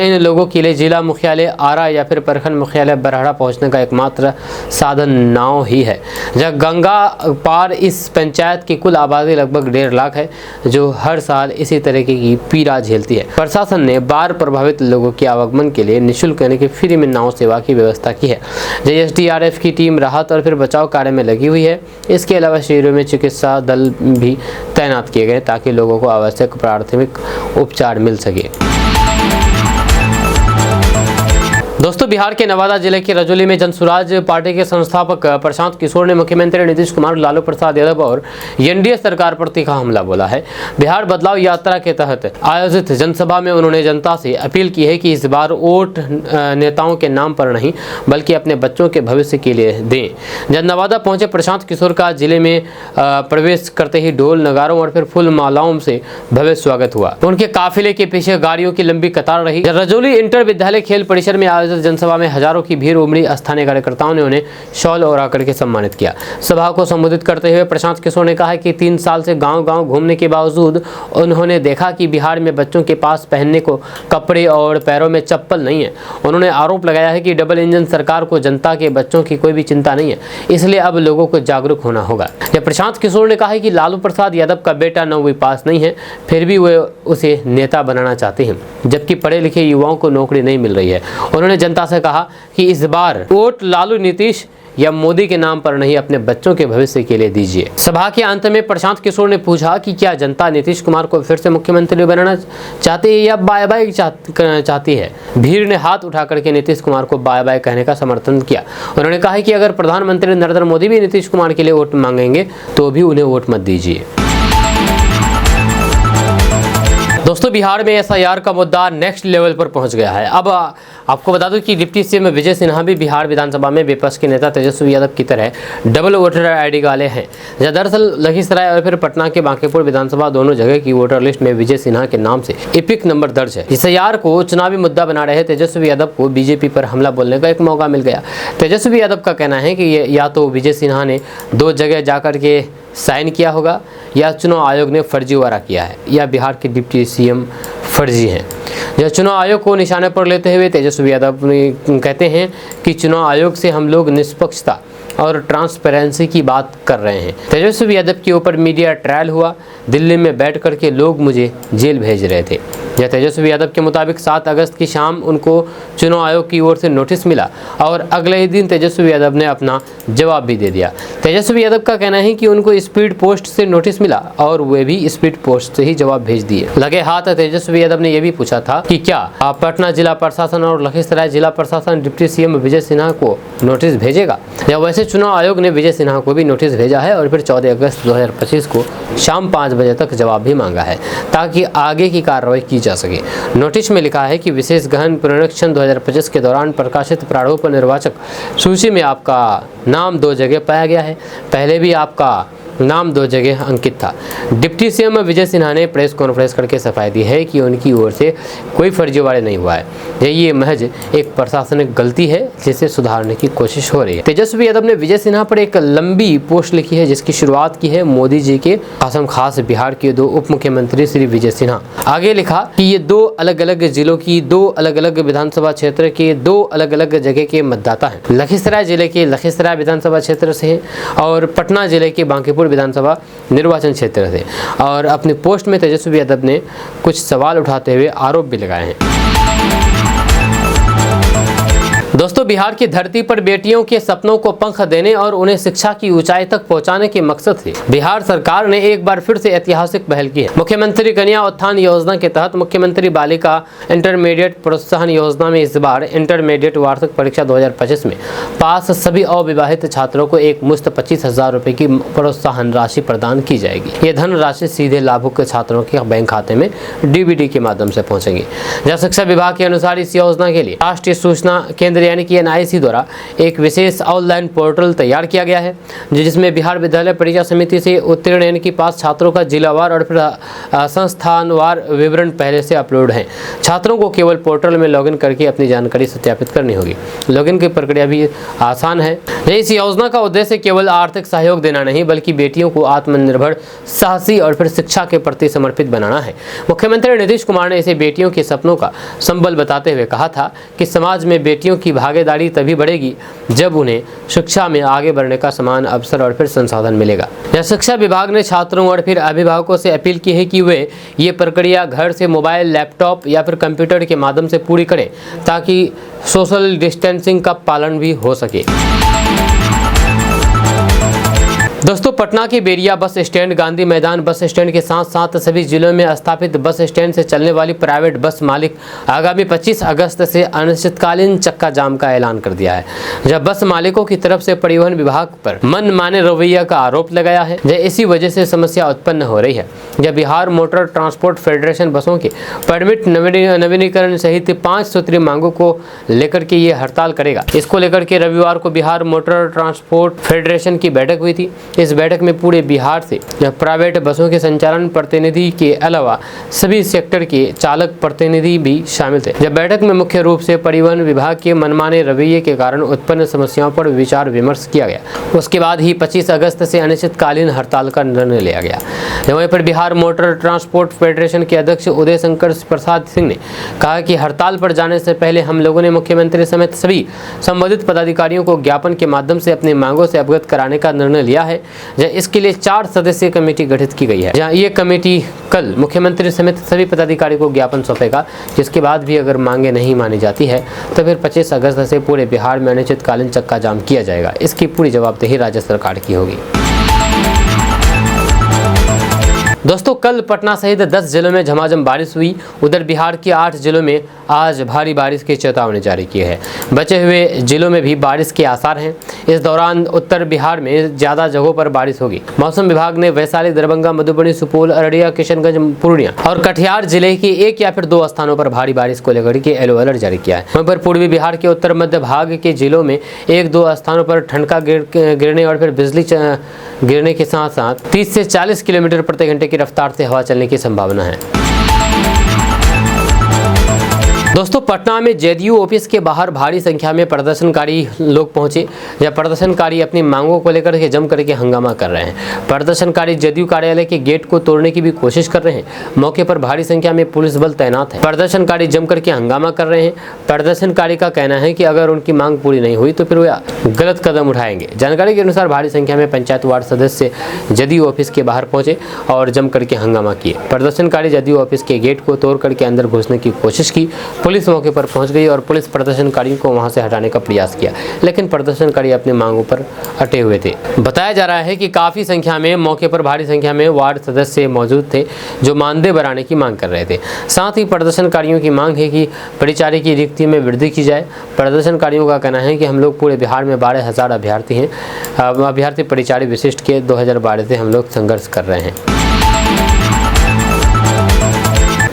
इन लोगों के लिए जिला मुख्यालय आरा या फिर प्रखंड मुख्यालय बरहड़ा पहुंचने का एकमात्र साधन नाव ही है। जब गंगा पार इस पंचायत की कुल आबादी लगभग 1.5 लाख है, जो हर साल इसी तरीके की पीड़ा झेलती है। प्रशासन ने बाढ़ प्रभावित लोगों के आवागमन के लिए निःशुल्क यानी कि फ्री में नाव सेवा की व्यवस्था की है। एसडीआरएफ की टीम राहत और फिर बचाव कार्य में लगी हुई है। इसके अलावा शिविरों में चिकित्सा दल भी तैनात किए गए ताकि लोगों को आवश्यक प्राथमिक उपचार मिल सके। दोस्तों, बिहार के नवादा जिले के रजौली में जनसुराज पार्टी के संस्थापक प्रशांत किशोर ने मुख्यमंत्री नीतीश कुमार, लालू प्रसाद यादव और एनडीए सरकार पर तीखा हमला बोला है। बिहार बदलाव यात्रा के तहत आयोजित जनसभा में उन्होंने जनता से अपील की है कि इस बार वोट नेताओं के नाम पर नहीं बल्कि अपने बच्चों के भविष्य के लिए दें। जब नवादा पहुंचे प्रशांत किशोर का जिले में प्रवेश करते ही ढोल, नगारों और फिर फूल मालाओं से भव्य स्वागत हुआ। उनके काफिले के पीछे गाड़ियों की लंबी कतार रही। रजौली इंटर विद्यालय खेल परिसर में आयोजित जनसभा में हजारों की भीड़ उमड़ी। स्थानीय कार्यकर्ताओं ने उन्हें शॉल ओढ़ा करके सम्मानित किया। सभा को संबोधित करते हुए प्रशांत किशोर ने कहा कि 3 साल से गांव-गांव घूमने के बावजूद उन्होंने देखा कि बिहार में बच्चों के पास पहनने को कपड़े और पैरों में चप्पल नहीं है। उन्होंने आरोप लगाया है कि डबल इंजन सरकार को जनता के बच्चों की कोई भी चिंता नहीं है, इसलिए अब लोगों को जागरूक होना होगा। जब प्रशांत किशोर ने कहा कि लालू प्रसाद यादव का बेटा 9वीं पास नहीं है, फिर भी वे उसे नेता बनाना चाहते हैं, जबकि पढ़े लिखे युवाओं को नौकरी नहीं मिल रही है। उन्होंने जनता से कहा कि इस बार वोट लालू, नीतीश या मोदी के नाम पर नहीं, अपने बच्चों के भविष्य के लिए दीजिए। सभा के अंत में प्रशांत किशोर ने पूछा कि क्या जनता नीतीश कुमार को फिर से मुख्यमंत्री बनाना चाहती है या बाय बाय चाहती है। भीड़ ने हाथ उठा करके नीतीश कुमार को बाय बाय कहने का समर्थन किया। उन्होंने कहा कि अगर प्रधानमंत्री नरेंद्र मोदी भी नीतीश कुमार के लिए वोट मांगेंगे तो भी उन्हें वोट मत दीजिए। दोस्तों, बिहार में एसआईआर का मुद्दा नेक्स्ट लेवल पर पहुंच गया है। अब आपको बता दूं कि डिप्टी सीएम विजय सिन्हा भी बिहार विधानसभा में विपक्ष के नेता तेजस्वी यादव की तरह डबल वोटर आईडी वाले हैं। दरअसल लखीसराय और फिर पटना के बांकीपुर विधानसभा दोनों जगह की वोटर लिस्ट में विजय सिन्हा के नाम से एपिक नंबर दर्ज है। एसआईआर को चुनावी मुद्दा बना रहे तेजस्वी यादव को बीजेपी पर हमला बोलने का एक मौका मिल गया। तेजस्वी यादव का कहना है कि या तो विजय सिन्हा ने 2 जगह जाकर के साइन किया होगा या चुनाव आयोग ने फर्जीवाड़ा किया है या बिहार के डिप्टी सीएम फर्जी हैं। यह चुनाव आयोग को निशाने पर लेते हुए तेजस्वी यादव कहते हैं कि चुनाव आयोग से हम लोग निष्पक्षता और ट्रांसपेरेंसी की बात कर रहे हैं। तेजस्वी यादव के ऊपर मीडिया ट्रायल हुआ। दिल्ली में बैठ करके लोग मुझे जेल भेज रहे थे। यह तेजस्वी यादव के मुताबिक 7 अगस्त की शाम उनको चुनाव आयोग की ओर से नोटिस मिला और अगले ही दिन तेजस्वी यादव ने अपना जवाब भी दे दिया। तेजस्वी यादव का कहना है कि उनको स्पीड पोस्ट से नोटिस मिला और वे भी स्पीड पोस्ट से ही जवाब भेज दिए। लगे हाथ तेजस्वी यादव ने यह भी पूछा था कि क्या पटना जिला प्रशासन और लखीसराय जिला प्रशासन डिप्टी सीएम विजय सिन्हा को नोटिस भेजेगा या वैसे चुनाव आयोग ने विजय सिन्हा को भी नोटिस भेजा है और फिर 14 अगस्त 2025 को शाम 5 बजे तक जवाब भी मांगा है ताकि आगे की कार्रवाई की जा सके। नोटिस में लिखा है कि विशेष गहन पुनरीक्षण 2025 के दौरान प्रकाशित प्रारूप निर्वाचक सूची में आपका नाम 2 जगह पाया गया है। पहले भी आपका नाम 2 जगह अंकित था। डिप्टी सीएम विजय सिन्हा ने प्रेस कॉन्फ्रेंस करके सफाई दी है कि उनकी ओर से कोई फर्जीवाड़ा नहीं हुआ है। ये महज एक प्रशासनिक गलती है जिसे सुधारने की कोशिश हो रही है। तेजस्वी यादव ने विजय सिन्हा पर एक लंबी पोस्ट लिखी है जिसकी शुरुआत की है मोदी जी के कसम खास बिहार के 2 उप मुख्यमंत्री श्री विजय सिन्हा। आगे लिखा कि ये 2 अलग अलग जिलों की 2 अलग अलग विधानसभा क्षेत्र के 2 अलग अलग जगह के मतदाता हैं। लखीसराय जिले के लखीसराय विधानसभा क्षेत्र से और पटना जिले के बांकीपुर विधानसभा निर्वाचन क्षेत्र से। और अपनी पोस्ट में तेजस्वी यादव ने कुछ सवाल उठाते हुए आरोप भी लगाए हैं। दोस्तों, बिहार की धरती पर बेटियों के सपनों को पंख देने और उन्हें शिक्षा की ऊंचाई तक पहुंचाने के मकसद से बिहार सरकार ने एक बार फिर से ऐतिहासिक पहल की है। मुख्यमंत्री कन्या उत्थान योजना के तहत मुख्यमंत्री बालिका इंटरमीडिएट प्रोत्साहन योजना में इस बार इंटरमीडिएट वार्षिक परीक्षा 2025 में पास सभी अविवाहित छात्रों को एक मुश्त 25,000 रुपए की प्रोत्साहन राशि प्रदान की जाएगी। ये धन राशि सीधे लाभुक छात्रों के बैंक खाते में डीबीटी के माध्यम से पहुंचेगी। जल शिक्षा विभाग के अनुसार इस योजना के लिए राष्ट्रीय सूचना केंद्र यानी कि NIC द्वारा एक विशेष ऑनलाइन पोर्टल तैयार किया गया है जिसमें बिहार विद्यालय परीक्षा समिति से उत्तीर्ण यानी कि पास छात्रों का जिलावार और फिर संस्थानवार विवरण पहले से अपलोड हैं। छात्रों को केवल पोर्टल में लॉगिन करके अपनी जानकारी सत्यापित करनी होगी। लॉगिन की प्रक्रिया भी आसान है। इस योजना का उद्देश्य केवल आर्थिक सहयोग देना नहीं बल्कि बेटियों को आत्मनिर्भर, साहसी और फिर शिक्षा के प्रति समर्पित बनाना है। मुख्यमंत्री नीतीश कुमार ने इसे बेटियों के सपनों का संबल बताते हुए कहा था कि समाज में बेटियों की भागीदारी तभी बढ़ेगी जब उन्हें शिक्षा में आगे बढ़ने का समान अवसर और फिर संसाधन मिलेगा। जल शिक्षा विभाग ने छात्रों और फिर अभिभावकों से अपील की है कि वे ये प्रक्रिया घर से मोबाइल, लैपटॉप या फिर कंप्यूटर के माध्यम से पूरी करें ताकि सोशल डिस्टेंसिंग का पालन भी हो सके। दोस्तों, पटना के बेरिया बस स्टैंड, गांधी मैदान बस स्टैंड के साथ साथ सभी जिलों में स्थापित बस स्टैंड से चलने वाली प्राइवेट बस मालिक आगामी 25 अगस्त से अनिश्चितकालीन चक्का जाम का ऐलान कर दिया है। जब बस मालिकों की तरफ से परिवहन विभाग पर मनमाने रवैया का आरोप लगाया है, इसी वजह से समस्या उत्पन्न हो रही है। जब बिहार मोटर ट्रांसपोर्ट फेडरेशन बसों के परमिट नवीनीकरण सहित 5 सूत्रीय मांगों को लेकर के ये हड़ताल करेगा। इसको लेकर के रविवार को बिहार मोटर ट्रांसपोर्ट फेडरेशन की बैठक हुई थी। इस बैठक में पूरे बिहार से प्राइवेट बसों के संचालन प्रतिनिधि के अलावा सभी सेक्टर के चालक प्रतिनिधि भी शामिल थे। जब बैठक में मुख्य रूप से परिवहन विभाग के मनमाने रवैये के कारण उत्पन्न समस्याओं पर विचार विमर्श किया गया। उसके बाद ही 25 अगस्त से अनिश्चितकालीन हड़ताल का निर्णय लिया गया। वहीं पर बिहार मोटर ट्रांसपोर्ट फेडरेशन के अध्यक्ष उदय शंकर प्रसाद सिंह ने कहा कि हड़ताल पर जाने से पहले हम लोगों ने मुख्यमंत्री समेत सभी संबंधित पदाधिकारियों को ज्ञापन के माध्यम से अपनी मांगों से अवगत कराने का निर्णय लिया है। इसके लिए 4 सदस्यीय कमेटी गठित की गई है, जहां ये कमेटी कल मुख्यमंत्री समेत सभी पदाधिकारी को ज्ञापन सौंपेगा। जिसके बाद भी अगर मांगे नहीं मानी जाती है तो फिर 25 अगस्त से पूरे बिहार में अनिश्चितकालीन चक्का जाम किया जाएगा। इसकी पूरी जवाबदेही राज्य सरकार की होगी। दोस्तों, कल पटना सहित 10 जिलों में झमाझम बारिश हुई। उधर बिहार के 8 जिलों में आज भारी बारिश की चेतावनी जारी की है। बचे हुए जिलों में भी बारिश के आसार हैं। इस दौरान उत्तर बिहार में ज्यादा जगहों पर बारिश होगी। मौसम विभाग ने वैशाली, दरभंगा, मधुबनी, सुपौल, अररिया, किशनगंज, पूर्णिया और कटिहार जिले के 1 या फिर 2 स्थानों पर भारी बारिश को लेकर के येलो अलर्ट जारी किया है। वहीं पर पूर्वी बिहार के उत्तर मध्य भाग के जिलों में 1-2 स्थानों पर ठनका गिरने और फिर बिजली गिरने के साथ साथ 30 से 40 किलोमीटर प्रति घंटे की रफ्तार से हवा चलने की संभावना है। दोस्तों, पटना में जेडीयू ऑफिस के बाहर भारी संख्या में प्रदर्शनकारी लोग पहुंचे। जब प्रदर्शनकारी अपनी मांगों को लेकर के जम करके हंगामा कर रहे हैं। प्रदर्शनकारी जेडीयू कार्यालय के गेट को तोड़ने की भी कोशिश कर रहे हैं। मौके पर भारी संख्या में पुलिस बल तैनात है। प्रदर्शनकारी जम करके हंगामा कर रहे हैं। प्रदर्शनकारी का कहना है कि अगर उनकी मांग पूरी नहीं हुई तो फिर वे गलत कदम उठाएंगे। जानकारी के अनुसार भारी संख्या में पंचायत वार्ड सदस्य जेडीयू ऑफिस के बाहर पहुंचे और जम करके हंगामा किए। प्रदर्शनकारी जेडीयू ऑफिस के गेट को तोड़ करके अंदर घुसने की कोशिश की। पुलिस मौके पर पहुंच गई और पुलिस प्रदर्शनकारियों को वहां से हटाने का प्रयास किया, लेकिन प्रदर्शनकारी अपनी मांगों पर अटे हुए थे। बताया जा रहा है कि काफ़ी संख्या में मौके पर भारी संख्या में वार्ड सदस्य मौजूद थे जो मानदेय बढ़ाने की मांग कर रहे थे। साथ ही प्रदर्शनकारियों की मांग है कि परिचारी की रिक्ति में वृद्धि की जाए। प्रदर्शनकारियों का कहना है कि हम लोग पूरे बिहार में 12,000 अभ्यर्थी हैं, अभ्यर्थी परिचारी विशिष्ट के 2012 से हम लोग संघर्ष कर रहे हैं।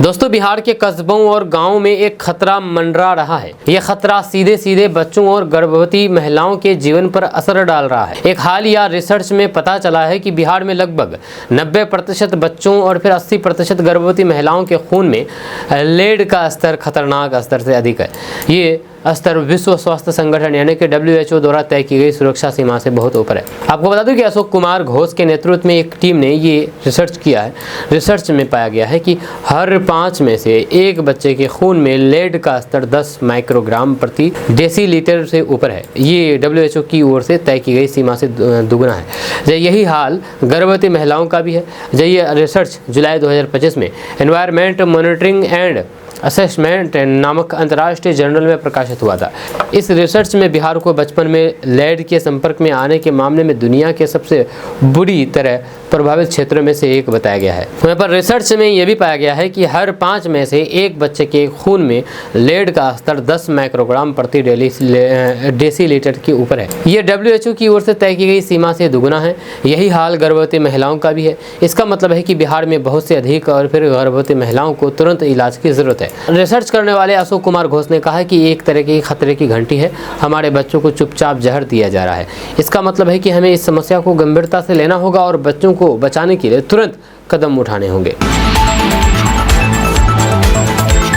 दोस्तों, बिहार के कस्बों और गांवों में एक खतरा मंडरा रहा है। यह खतरा सीधे सीधे बच्चों और गर्भवती महिलाओं के जीवन पर असर डाल रहा है। एक हालिया रिसर्च में पता चला है कि बिहार में लगभग 90% बच्चों और फिर 80% गर्भवती महिलाओं के खून में लेड का स्तर खतरनाक स्तर से अधिक है। ये स्तर विश्व स्वास्थ्य संगठन यानी कि WHO द्वारा तय की गई सुरक्षा सीमा से बहुत ऊपर है। आपको बता दूं कि अशोक कुमार घोष के नेतृत्व में एक टीम ने ये रिसर्च किया है। रिसर्च में पाया गया है कि हर 5 में से एक बच्चे के खून में लेड का स्तर 10 माइक्रोग्राम प्रति डेसीलीटर से ऊपर है। ये WHO की ओर से तय की गई सीमा से दुगना है। यही हाल गर्भवती महिलाओं का भी है। ये रिसर्च जुलाई 2025 में एनवायरमेंट मॉनिटरिंग एंड असेसमेंट नामक अंतर्राष्ट्रीय जर्नल में प्रकाशित हुआ था। इस रिसर्च में बिहार को बचपन में लेड के संपर्क में आने के मामले में दुनिया के सबसे बुरी तरह प्रभावित क्षेत्रों में से एक बताया गया है। वहाँ पर रिसर्च में यह भी पाया गया है कि हर 5 में से एक बच्चे के खून में लेड का स्तर 10 माइक्रोग्राम प्रति डेसीलीटर के ऊपर है। ये WHO की ओर से तय की गई सीमा से दुगुना है। यही हाल गर्भवती महिलाओं का भी है। इसका मतलब है कि बिहार में बहुत से अधिक और फिर गर्भवती महिलाओं को तुरंत इलाज की जरूरत है। रिसर्च करने वाले अशोक कुमार घोष ने कहा कि एक तरह की खतरे की घंटी है। हमारे बच्चों को चुपचाप जहर दिया जा रहा है। इसका मतलब है कि हमें इस समस्या को गंभीरता से लेना होगा और बच्चों को बचाने के लिए तुरंत कदम उठाने होंगे।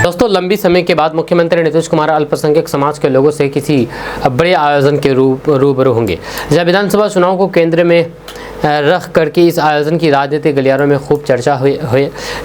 दोस्तों, लंबी समय के बाद मुख्यमंत्री नीतीश कुमार अल्पसंख्यक समाज के लोगों से किसी बड़े आयोजन के रूबरू होंगे। जब विधानसभा चुनाव को केंद्र में रख करके इस आयोजन की राजनीतिक गलियारों में खूब चर्चा हुई।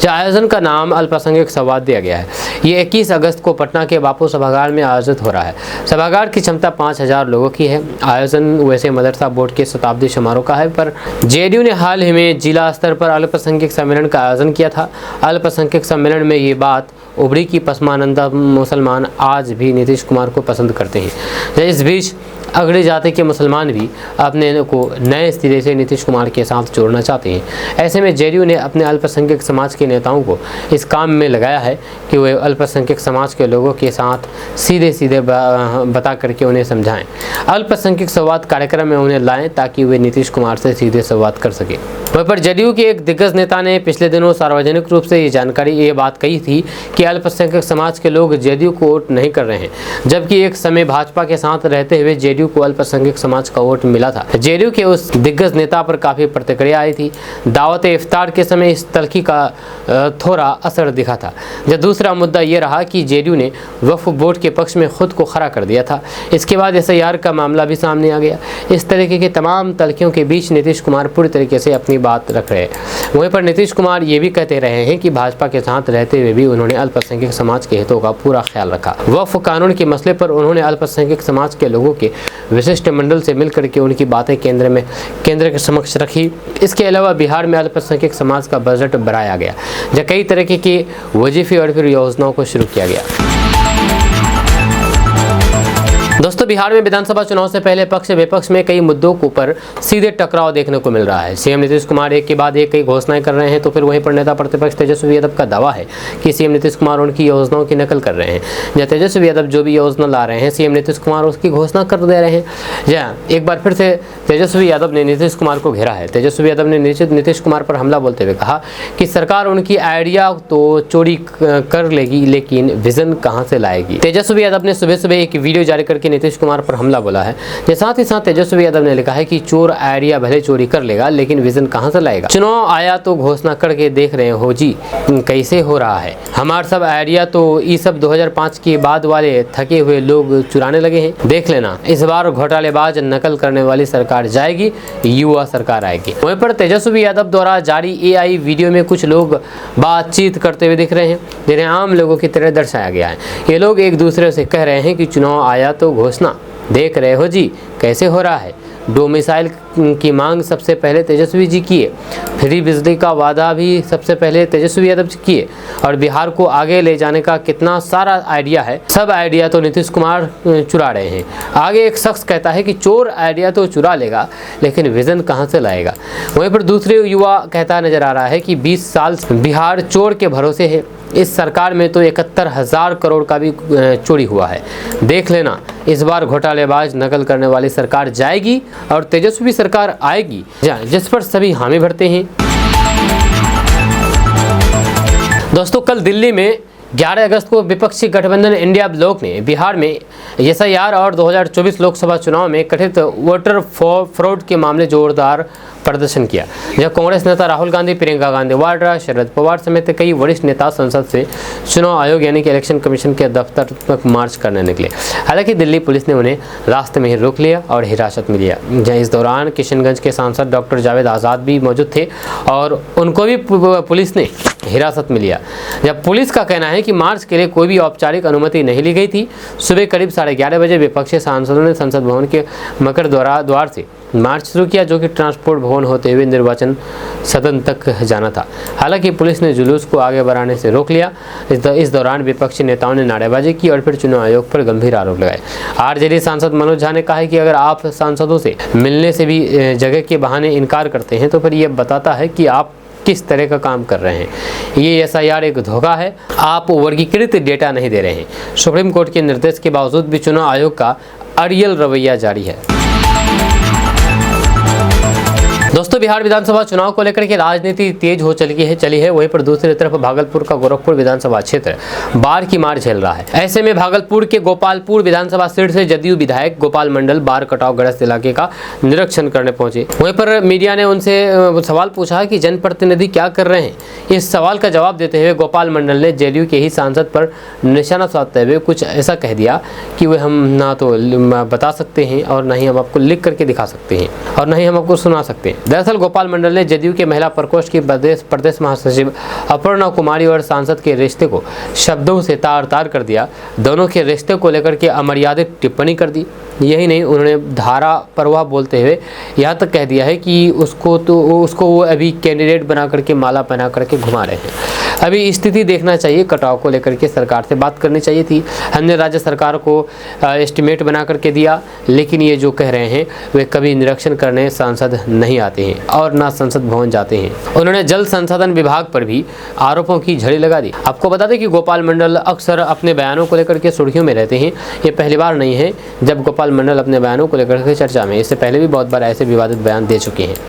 जो आयोजन का नाम अल्पसंख्यक संवाद दिया गया है। ये 21 अगस्त को पटना के बापू सभागार में आयोजित हो रहा है। सभागार की क्षमता 5,000 लोगों की है। आयोजन वैसे मदरसा बोर्ड के शताब्दी समारोह का है, पर JDU ने हाल ही में जिला स्तर पर अल्पसंख्यक सम्मेलन का आयोजन किया था। अल्पसंख्यक सम्मेलन में ये बात उभरी कि पसमानंदा मुसलमान आज भी नीतीश कुमार को पसंद करते हैं। इस बीच अगड़ी जाति के मुसलमान भी अपने को नए सिरे से नीतीश कुमार के साथ जोड़ना चाहते हैं। ऐसे में JDU ने अपने अल्पसंख्यक समाज के नेताओं को इस काम में लगाया है कि वे अल्पसंख्यक समाज के लोगों के साथ सीधे सीधे बता करके उन्हें समझाएं। अल्पसंख्यक संवाद कार्यक्रम में उन्हें लाएं ताकि वे नीतीश कुमार से सीधे संवाद कर सके। वहीं पर JDU के एक दिग्गज नेता ने पिछले दिनों सार्वजनिक रूप से ये बात कही थी कि अल्पसंख्यक समाज के लोग JDU को वोट नहीं कर रहे हैं, जबकि एक समय भाजपा के साथ रहते हुए JDU को अल्पसंख्यक समाज का वोट मिला था। JDU के उस दिग्गज नेता पर काफी प्रतिक्रिया आई थी। दावत इफ्तार के समय इस तलखी का थोड़ा असर दिखा था। जब दूसरा मुद्दा ये रहा कि JDU ने वक्फ बोर्ड के पक्ष में खुद को खड़ा कर दिया था। इसके बाद SIR का मामला भी सामने आ गया। इस तरीके के तमाम तलखियों के बीच नीतीश कुमार पूरी तरीके से अपनी बात रख रहे हैं। वहीं पर नीतीश कुमार ये भी कहते रहे हैं कि भाजपा के साथ रहते हुए भी उन्होंने अल्पसंख्यक समाज के हितों का पूरा ख्याल रखा। वक्फ कानून के मसले पर उन्होंने अल्पसंख्यक समाज के लोगों के विशिष्ट मंडल से मिलकर के उनकी बातें केंद्र के समक्ष रखी। इसके अलावा बिहार में अल्पसंख्यक समाज का बजट बढ़ाया गया, जहाँ कई तरीके की वजीफे और फिर योजनाओं को शुरू किया गया। दोस्तों, बिहार में विधानसभा चुनाव से पहले पक्ष विपक्ष में कई मुद्दों के ऊपर सीधे टकराव देखने को मिल रहा है। CM नीतीश कुमार एक के बाद एक कई घोषणाएं कर रहे हैं, तो फिर वहीं पर नेता प्रतिपक्ष तेजस्वी यादव का दावा है कि CM नीतीश कुमार उनकी योजनाओं की नकल कर रहे हैं। या तेजस्वी यादव जो भी योजना ला रहे हैं, CM नीतीश कुमार उसकी घोषणा कर दे रहे हैं। या एक बार फिर से तेजस्वी यादव ने नीतीश कुमार को घेरा है। तेजस्वी यादव ने नीतीश कुमार पर हमला बोलते हुए कहा कि सरकार उनकी आइडिया तो चोरी कर लेगी, लेकिन विजन कहाँ से लाएगी। तेजस्वी यादव ने सुबह सुबह एक वीडियो जारी करके नीतीश कुमार पर हमला बोला है। साथ ही साथ तेजस्वी यादव ने लिखा है कि चोर आइडिया भले चोरी कर लेगा, लेकिन विजन कहां से लाएगा। चुनाव आया तो घोषणा करके देख रहे हो जी कैसे हो रहा है। हमारे सब आइडिया तो ये सब 2005 के बाद वाले थके हुए लोग चुराने लगे हैं। देख लेना, इस बार घोटालेबाज नकल करने वाली सरकार जाएगी, युवा सरकार आएगी। वहीं पर तेजस्वी यादव द्वारा जारी AI वीडियो में कुछ लोग बातचीत करते हुए दिख रहे हैं, जिन्हें आम लोगों की तरह दर्शाया गया है। ये लोग एक दूसरे से कह रहे हैं कि चुनाव आया तो घोषणा, देख रहे हो जी कैसे हो रहा है। डोमिसाइल की मांग सबसे पहले तेजस्वी जी किए, फ्री बिजली का वादा भी सबसे पहले तेजस्वी यादव जी किए, और बिहार को आगे ले जाने का कितना सारा आइडिया है, सब आइडिया तो नीतीश कुमार चुरा रहे हैं। आगे एक शख्स कहता है कि चोर आइडिया तो चुरा लेगा लेकिन विजन कहाँ से लाएगा। वहीं पर दूसरे युवा कहता नजर आ रहा है कि 20 साल बिहार चोर के भरोसे है, इस सरकार में तो 71,000 करोड़ का भी चोरी हुआ है। देख लेना, इस बार घोटालेबाज नकल करने वाली सरकार जाएगी और तेजस्वी सरकार आएगी जिस पर सभी हामी भरते हैं। दोस्तों, कल दिल्ली में 11 अगस्त को विपक्षी गठबंधन इंडिया ब्लॉक ने बिहार में एसआईआर और 2024 लोकसभा चुनाव में कथित वोटर फ्रॉड के मामले जोरदार प्रदर्शन किया, जब कांग्रेस नेता राहुल गांधी, प्रियंका गांधी वाड्रा, शरद पवार समेत कई वरिष्ठ नेता संसद से चुनाव आयोग यानी कि इलेक्शन कमीशन के दफ्तर तक मार्च करने निकले। हालांकि दिल्ली पुलिस ने उन्हें रास्ते में ही रोक लिया और हिरासत में लिया। इस दौरान किशनगंज के सांसद डॉक्टर जावेद आज़ाद भी मौजूद थे और उनको भी पुलिस ने हिरासत में लिया। जब पुलिस का कहना है कि मार्च के लिए कोई भी औपचारिक अनुमति नहीं ली गई थी। सुबह करीब 11:30 बजे विपक्षी सांसदों ने संसद भवन के मकर द्वार से मार्च शुरू किया, जो कि ट्रांसपोर्ट भवन होते हुए निर्वाचन सदन तक जाना था। हालांकि पुलिस ने जुलूस को आगे बढ़ाने से रोक लिया। इस दौरान विपक्षी नेताओं ने नारेबाजी की और फिर चुनाव आयोग पर गंभीर आरोप लगाए। आरजेडी सांसद मनोज झा ने कहा है कि अगर आप सांसदों से मिलने से भी जगह के बहाने इनकार करते हैं तो फिर ये बताता है कि आप किस तरह का काम कर रहे हैं। ये एसआईआर एक धोखा है, आप वर्गीकृत डेटा नहीं दे रहे हैं। सुप्रीम कोर्ट के निर्देश के बावजूद भी चुनाव आयोग का अड़ियल रवैया जारी है। दोस्तों, बिहार विधानसभा चुनाव को लेकर के राजनीति तेज हो चली है। वहीं पर दूसरी तरफ भागलपुर का गोरखपुर विधानसभा क्षेत्र बाढ़ की मार झेल रहा है। ऐसे में भागलपुर के गोपालपुर विधानसभा सीट से जदयू विधायक गोपाल मंडल बाढ़ कटावग्रस्त इलाके का निरीक्षण करने पहुंचे। वहीं पर मीडिया ने उनसे सवाल पूछा कि जनप्रतिनिधि क्या कर रहे हैं। इस सवाल का जवाब देते हुए गोपाल मंडल ने जदयू के ही सांसद पर निशाना साधते हुए कुछ ऐसा कह दिया कि वे हम ना तो बता सकते हैं और ना ही हम आपको लिख करके दिखा सकते हैं और ना ही हम आपको सुना सकते हैं। दरअसल गोपाल मंडल ने जदयू के महिला प्रकोष्ठ की प्रदेश महासचिव अपर्णा कुमारी और सांसद के रिश्ते को शब्दों से तार-तार कर दिया। दोनों के रिश्ते को लेकर के अमर्यादित टिप्पणी कर दी। यही नहीं, उन्होंने धारा प्रवाह बोलते हुए यहाँ तक कह दिया है कि उसको वो अभी कैंडिडेट बना करके माला पहना करके घुमा रहे हैं। अभी स्थिति देखना चाहिए, कटाव को लेकर के सरकार से बात करनी चाहिए थी। हमने राज्य सरकार को एस्टिमेट बना करके दिया, लेकिन ये जो कह रहे हैं वे कभी निरीक्षण करने सांसद नहीं आते हैं और ना संसद भवन जाते हैं। उन्होंने जल संसाधन विभाग पर भी आरोपों की झड़ी लगा दी। आपको बता दें कि गोपाल मंडल अक्सर अपने बयानों को लेकर के सुर्खियों में रहते हैं। ये पहली बार नहीं है जब गोपाल मंडल अपने बयानों को लेकर के चर्चा में, इससे पहले भी बहुत बार ऐसे विवादित बयान दे चुके हैं।